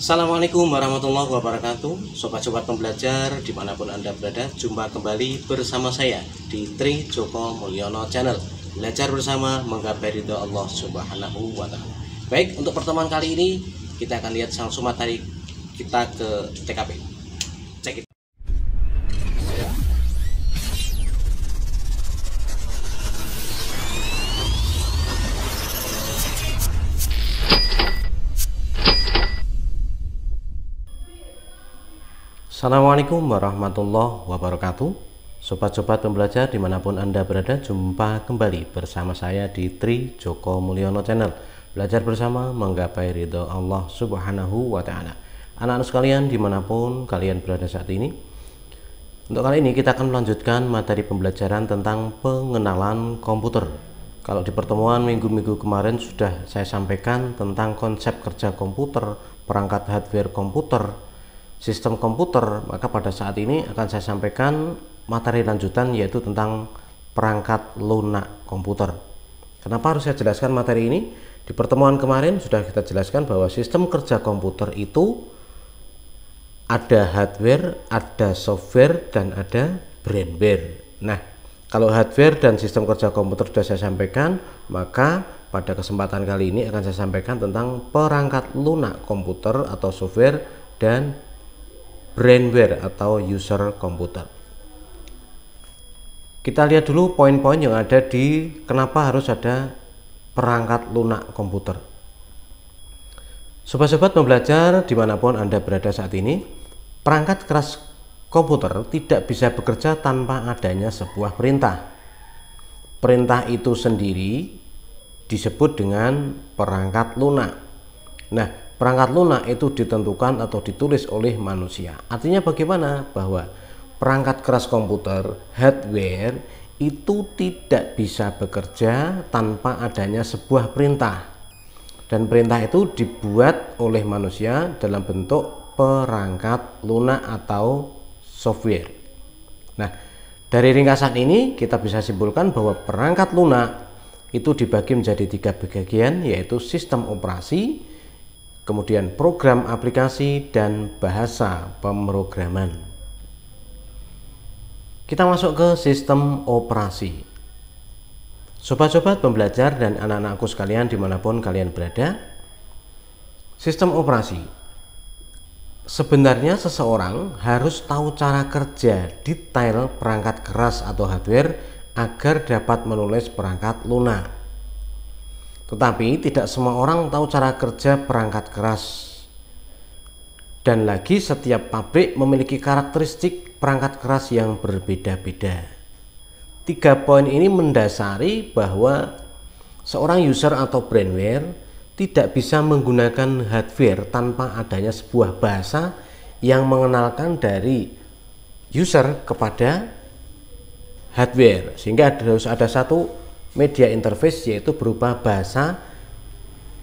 Assalamualaikum warahmatullahi wabarakatuh. Sobat-sobat pembelajar dimanapun Anda berada, jumpa kembali bersama saya di Tri Joko Mulyono Channel. Belajar bersama menggapai ridho Allah Subhanahu wa Ta'ala. Baik, untuk pertemuan kali ini kita akan lihat langsung materi kita ke TKP. Cek it. Assalamualaikum warahmatullahi wabarakatuh. Sobat-sobat pembelajar dimanapun Anda berada, jumpa kembali bersama saya di Tri Joko Mulyono Channel. Belajar bersama menggapai ridho Allah Subhanahu wa Ta'ala. Anak-anak sekalian dimanapun kalian berada saat ini, untuk kali ini kita akan melanjutkan materi pembelajaran tentang pengenalan komputer. Kalau di pertemuan minggu-minggu kemarin sudah saya sampaikan tentang konsep kerja komputer, perangkat hardware komputer, sistem komputer, maka pada saat ini akan saya sampaikan materi lanjutan, yaitu tentang perangkat lunak komputer. Kenapa harus saya jelaskan materi ini? Di pertemuan kemarin sudah kita jelaskan bahwa sistem kerja komputer itu ada hardware, ada software, dan ada brainware. Nah, kalau hardware dan sistem kerja komputer sudah saya sampaikan, maka pada kesempatan kali ini akan saya sampaikan tentang perangkat lunak komputer atau software dan brainware atau user komputer. Kita lihat dulu poin-poin yang ada di kenapa harus ada perangkat lunak komputer. Sobat-sobat pembelajar dimanapun Anda berada saat ini, perangkat keras komputer tidak bisa bekerja tanpa adanya sebuah perintah. Perintah itu sendiri disebut dengan perangkat lunak. Nah, perangkat lunak itu ditentukan atau ditulis oleh manusia. Artinya bagaimana? Bahwa perangkat keras komputer, hardware, itu tidak bisa bekerja tanpa adanya sebuah perintah. Dan perintah itu dibuat oleh manusia dalam bentuk perangkat lunak atau software. Nah, dari ringkasan ini kita bisa simpulkan bahwa perangkat lunak itu dibagi menjadi 3 bagian, yaitu sistem operasi, kemudian program aplikasi, dan bahasa pemrograman. Kita masuk ke sistem operasi. Sobat-sobat pembelajar dan anak-anakku sekalian dimanapun kalian berada, sistem operasi. Sebenarnya seseorang harus tahu cara kerja detail perangkat keras atau hardware agar dapat menulis perangkat lunak. Tetapi tidak semua orang tahu cara kerja perangkat keras. Dan lagi setiap pabrik memiliki karakteristik perangkat keras yang berbeda-beda. 3 poin ini mendasari bahwa seorang user atau brainware tidak bisa menggunakan hardware tanpa adanya sebuah bahasa yang mengenalkan dari user kepada hardware. Sehingga harus ada satu media interface, yaitu berupa bahasa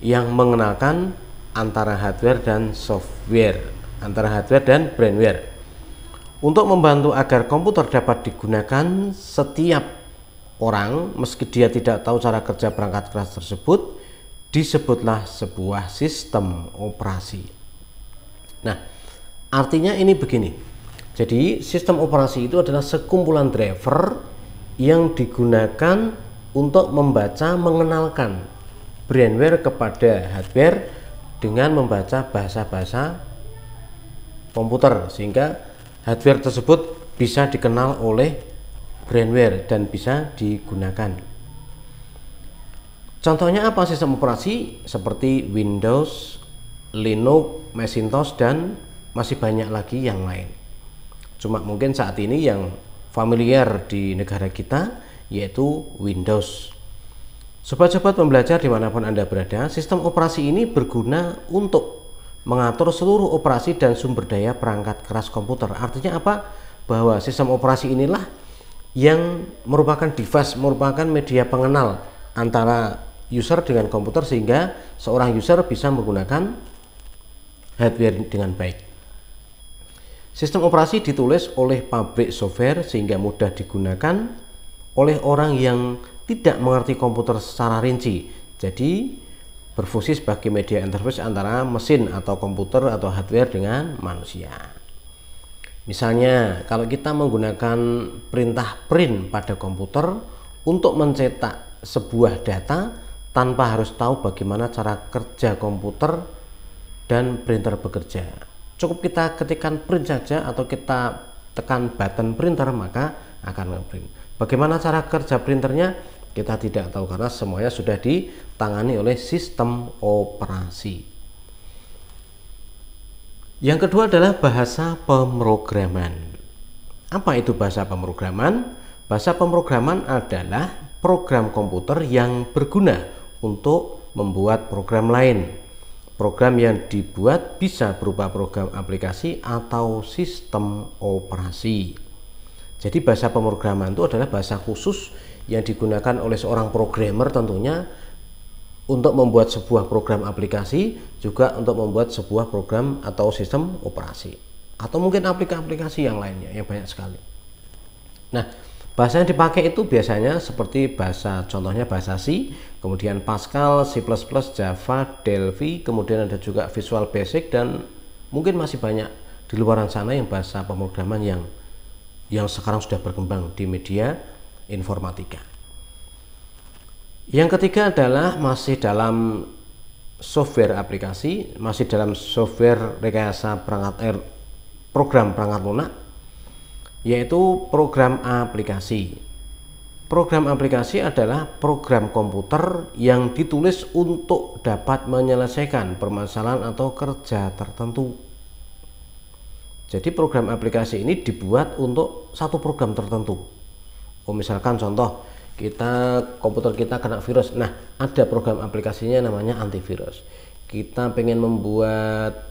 yang mengenalkan antara hardware dan software, antara hardware dan brainware. Untuk membantu agar komputer dapat digunakan setiap orang meski dia tidak tahu cara kerja perangkat keras tersebut, disebutlah sebuah sistem operasi. Nah, artinya ini begini. Jadi sistem operasi itu adalah sekumpulan driver yang digunakan untuk membaca, mengenalkan brainware kepada hardware dengan membaca bahasa-bahasa komputer, sehingga hardware tersebut bisa dikenal oleh brainware dan bisa digunakan. Contohnya apa sistem operasi? Seperti Windows, Linux, Macintosh, dan masih banyak lagi yang lain. Cuma mungkin saat ini yang familiar di negara kita yaitu Windows. Sobat-sobat pembelajar dimanapun Anda berada, sistem operasi ini berguna untuk mengatur seluruh operasi dan sumber daya perangkat keras komputer. Artinya apa? Bahwa sistem operasi inilah yang merupakan device, merupakan media pengenal antara user dengan komputer, sehingga seorang user bisa menggunakan hardware dengan baik. Sistem operasi ditulis oleh pabrik software sehingga mudah digunakan oleh orang yang tidak mengerti komputer secara rinci. Jadi berfungsi sebagai media interface antara mesin atau komputer atau hardware dengan manusia. Misalnya kalau kita menggunakan perintah print pada komputer untuk mencetak sebuah data tanpa harus tahu bagaimana cara kerja komputer dan printer bekerja. Cukup kita ketikkan print saja atau kita tekan button printer maka akan nge-print. Bagaimana cara kerja printernya kita tidak tahu karena semuanya sudah ditangani oleh sistem operasi. Yang kedua adalah bahasa pemrograman. Apa itu bahasa pemrograman? Bahasa pemrograman adalah program komputer yang berguna untuk membuat program lain. Program yang dibuat bisa berupa program aplikasi atau sistem operasi. Jadi bahasa pemrograman itu adalah bahasa khusus yang digunakan oleh seorang programmer tentunya untuk membuat sebuah program aplikasi, juga untuk membuat sebuah program atau sistem operasi, atau mungkin aplikasi yang lainnya yang banyak sekali. Nah, bahasa yang dipakai itu biasanya seperti bahasa, contohnya bahasa C, kemudian Pascal, C++, Java, Delphi, kemudian ada juga Visual Basic, dan mungkin masih banyak di luaran sana yang bahasa pemrograman yang sekarang sudah berkembang di media informatika. Yang ketiga adalah masih dalam software aplikasi, masih dalam software rekayasa program perangkat lunak, yaitu program aplikasi. Program aplikasi adalah program komputer yang ditulis untuk dapat menyelesaikan permasalahan atau kerja tertentu. Jadi program aplikasi ini dibuat untuk satu program tertentu. Misalkan contoh, komputer kita kena virus, nah ada program aplikasinya namanya antivirus. Kita pengen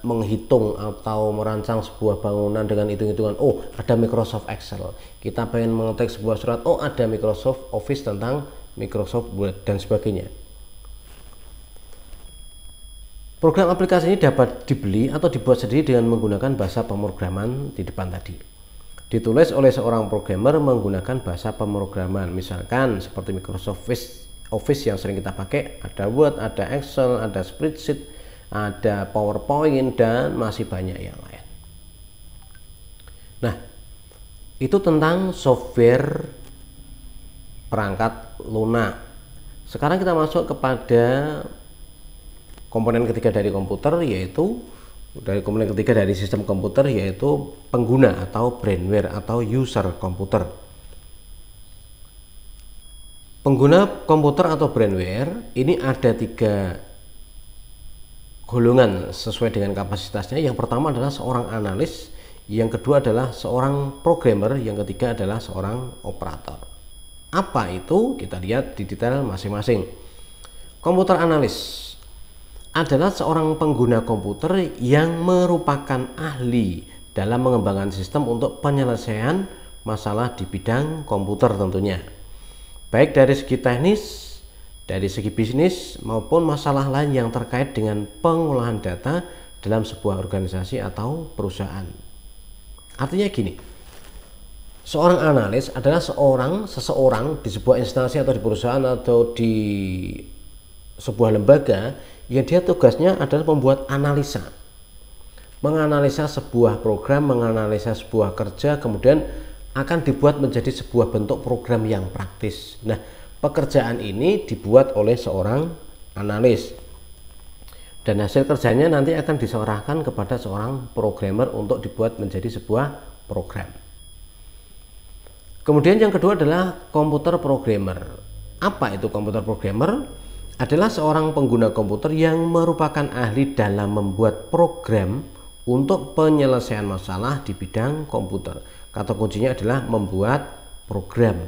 menghitung atau merancang sebuah bangunan dengan hitung-hitungan, ada Microsoft Excel. Kita pengen mengetik sebuah surat, ada Microsoft Office tentang Microsoft Word dan sebagainya. Program aplikasi ini dapat dibeli atau dibuat sendiri dengan menggunakan bahasa pemrograman di depan tadi. Ditulis oleh seorang programmer menggunakan bahasa pemrograman, misalkan seperti Microsoft Office yang sering kita pakai, ada Word, ada Excel, ada Spreadsheet, ada PowerPoint, dan masih banyak yang lain. Nah, itu tentang software perangkat lunak. Sekarang kita masuk kepada komponen ketiga dari komputer, yaitu komponen ketiga dari sistem komputer, yaitu pengguna atau brainware atau user komputer. Pengguna komputer atau brainware ini ada 3 golongan sesuai dengan kapasitasnya. Yang pertama adalah seorang analis, yang kedua adalah seorang programmer, yang ketiga adalah seorang operator. Apa itu? Kita lihat di detail masing-masing. Komputer analis adalah seorang pengguna komputer yang merupakan ahli dalam mengembangkan sistem untuk penyelesaian masalah di bidang komputer tentunya, baik dari segi teknis, dari segi bisnis, maupun masalah lain yang terkait dengan pengolahan data dalam sebuah organisasi atau perusahaan. Artinya gini, seorang analis adalah seseorang di sebuah instansi atau di perusahaan atau di sebuah lembaga yang dia tugasnya adalah membuat analisa, menganalisa sebuah program, menganalisa sebuah kerja, kemudian akan dibuat menjadi sebuah bentuk program yang praktis. Nah, pekerjaan ini dibuat oleh seorang analis dan hasil kerjanya nanti akan diserahkan kepada seorang programmer untuk dibuat menjadi sebuah program. Kemudian yang kedua adalah komputer programmer. Apa itu komputer programmer? Adalah seorang pengguna komputer yang merupakan ahli dalam membuat program untuk penyelesaian masalah di bidang komputer. Kata kuncinya adalah membuat program.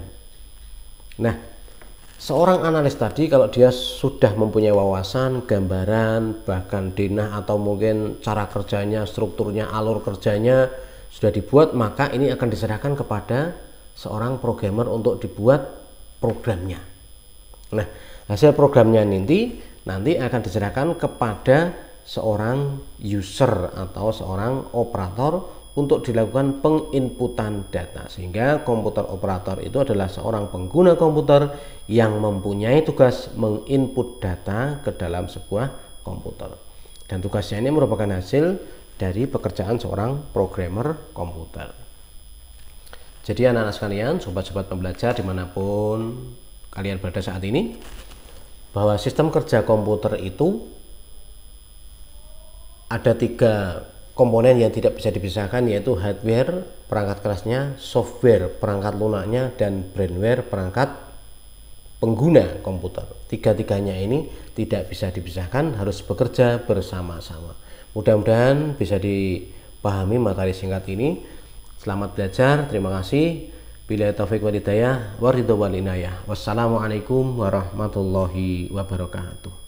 Nah, seorang analis tadi kalau dia sudah mempunyai wawasan, gambaran, bahkan denah atau mungkin cara kerjanya, strukturnya, alur kerjanya sudah dibuat, maka ini akan diserahkan kepada seorang programmer untuk dibuat programnya. Nah, hasil programnya nanti akan diserahkan kepada seorang user atau seorang operator untuk dilakukan penginputan data, sehingga komputer operator itu adalah seorang pengguna komputer yang mempunyai tugas menginput data ke dalam sebuah komputer, dan tugasnya ini merupakan hasil dari pekerjaan seorang programmer komputer. Jadi anak-anak sekalian, sobat-sobat pembelajar dimanapun kalian berada saat ini, bahwa sistem kerja komputer itu ada 3 komponen yang tidak bisa dipisahkan, yaitu hardware perangkat kerasnya, software perangkat lunaknya, dan brainware perangkat pengguna komputer. 3-tiganya ini tidak bisa dipisahkan, harus bekerja bersama-sama. Mudah-mudahan bisa dipahami materi singkat ini. Selamat belajar, terima kasih. Billahi taufiq wal hidayah, waridho wal inayah. Wassalamualaikum warahmatullahi wabarakatuh.